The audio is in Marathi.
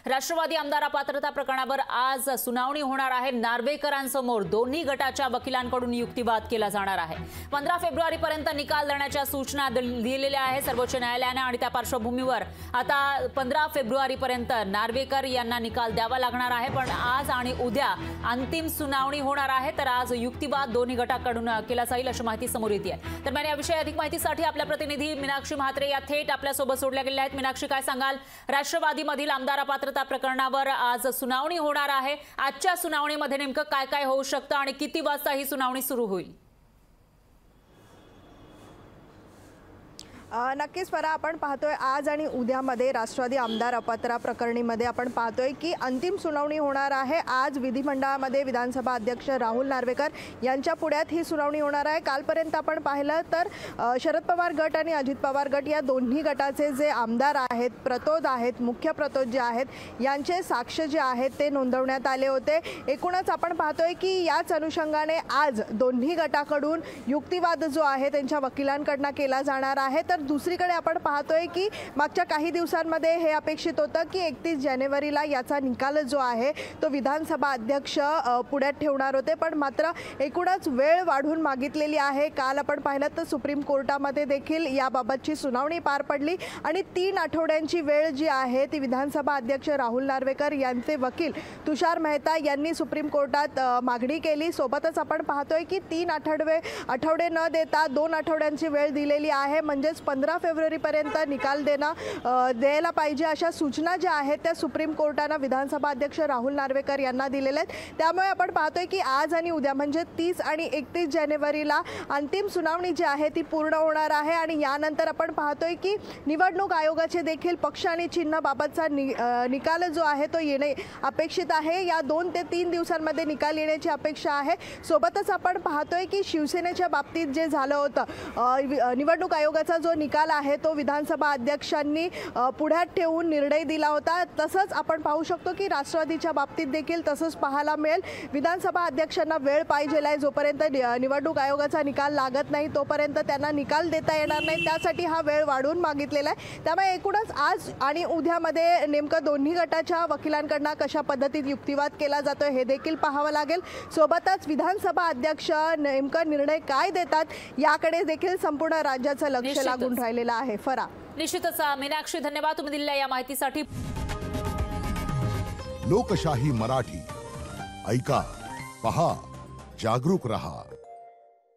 राष्ट्रवादी आमदार अपात्रता प्रकरणावर आज सुनावणी होणार आहे। नार्वेकरांसमोर दोन्ही गटाच्या वकिलांकडून युक्तिवाद केला जाणार आहे। 15 फेब्रुवारीपर्यंत निकाल देण्याच्या सूचना दिलेल्या आहे सर्वोच्च न्यायालयाने आणि त्या पार्श्वभूमीवर आता 15 फेब्रुवारीपर्यंत नार्वेकर यांना निकाल द्यावा लागणार आहे। पण आज आणि उद्या अंतिम सुनावणी होणार आहे, तर आज युक्तिवाद दोन्ही गटाकडून केला जाईल अशी माहिती समोर येते आहे। दरम्यान याविषयी अधिक माहितीसाठी आपल्या प्रतिनिधी मीनाक्षी म्हात्रे या थेट आपल्यासोबत जोडल्या गेल्या आहेत। मीनाक्षी, काय सांगाल? राष्ट्रवादीमधील आमदार अपात्रता प्रकरणावर आज सुनावणी होणार आहे। आजच्या सुनावणीमध्ये नेमकं काय काय होऊ शकतं आणि किती वाजता ही सुनावणी सुरू होईल? नक्कीच फरा, आपण पाहतोय आज आणि उद्यामध्ये राष्ट्रवादी आमदार अपात्रता प्रकरणीमध्ये आपण पाहतोय की अंतिम सुनावणी होणार आहे। आज विधिमंडळामध्ये विधानसभा अध्यक्ष राहुल नार्वेकर यांच्या पुढ्यात ही सुनावणी होणार आहे। कालपर्यंत आपण पाहिलं तर शरद पवार गट आणि अजित पवार गट या दोन्ही गटाचे जे आमदार आहेत, प्रतोद आहेत, मुख्य प्रतोद जे आहेत, यांचे साक्ष जे आहेत ते नोंदवण्यात आले होते। एकूणच आपण पाहतोय की याच अनुषंगाने आज दोन्ही गटाकडून युक्तिवाद जो आहे त्यांच्या वकिलांकडून केला जाणार आहे। तर दुसरीकडे आपण पाहतोय की मागच्या काही दिवसांमध्ये हे अपेक्षित होतं की 31 जानेवारीला याचा निकाल जो आहे तो विधानसभा अध्यक्ष पुढ्यात ठेवणार होते, पण मात्र एकूणच वेळ वाढवून मागितलेली आहे। काल आपण पाहिलं तर सुप्रीम कोर्टामध्ये देखील याबाबतची सुनावणी पार पडली आणि 3 आठवड्यांची वेळ जी आहे ती विधानसभा अध्यक्ष राहुल नार्वेकर यांचे वकील तुषार मेहता यांनी सुप्रीम कोर्टात मागणी केली। सोबतच आपण पाहतोय की 3 आठवडे न देता 2 आठवड्यांची वेळ दिलेली आहे, म्हणजेच 15 फेब्रुवारीपर्यंत निकाल द्यायला पाहिजे अशा सूचना ज्या आहेत त्या सुप्रीम कोर्टाने विधानसभा अध्यक्ष राहुल नार्वेकर यांना दिलेल्या आहेत। त्यामुळे आपण पाहतोय की आज आणि उद्या म्हणजे 30 आणि 31 जानेवारीला अंतिम सुनावणी जी आहे ती पूर्ण होणार आहे आणि यानंतर आपण पाहतोय की निवडणूक आयोगाचे देखील पक्ष आणि चिन्ह बाबतचा निकाल जो आहे तो येणे अपेक्षित आहे। या 2 ते 3 दिवसांमध्ये निकाल येण्याची अपेक्षा आहे। सोबतच आपण पाहतोय की शिवसेनेच्या बाबतीत जे झालं होतं, निवडणूक आयोगाचा जो निकाल आहे तो विधानसभा अध्यक्षांनी पुढ्यात ठेवून निर्णय दिला होता। तसंच आपण पाहू शकतो की राष्ट्रवादीच्या बाबतीत देखील तसंच पाहायला मिळेल। विधानसभा अध्यक्षांना वेळ पाहिजे आहे, जोपर्यंत निवडणूक आयोगाचा निकाल लागत नाही तोपर्यंत त्यांना निकाल देता येणार नाही, त्यासाठी हा वेळ वाढवून मागितलेला आहे। त्यामुळे एकूणच आज आणि उद्यामध्ये नेमकं दोन्ही गटाच्या वकिलांकडून कशा पद्धतीत युक्तिवाद केला जातोय हे देखील पाहावं लागेल। सोबतच विधानसभा अध्यक्ष नेमका निर्णय काय देतात याकडे देखील संपूर्ण राज्याचं लक्ष लागून राहिलेलं आहे। फरा, निश्चितच मीनाक्षी, धन्यवाद तुम्ही दिलेल्या या माहितीसाठी। लोकशाही मराठी ऐका, पहा, जागरूक रहा।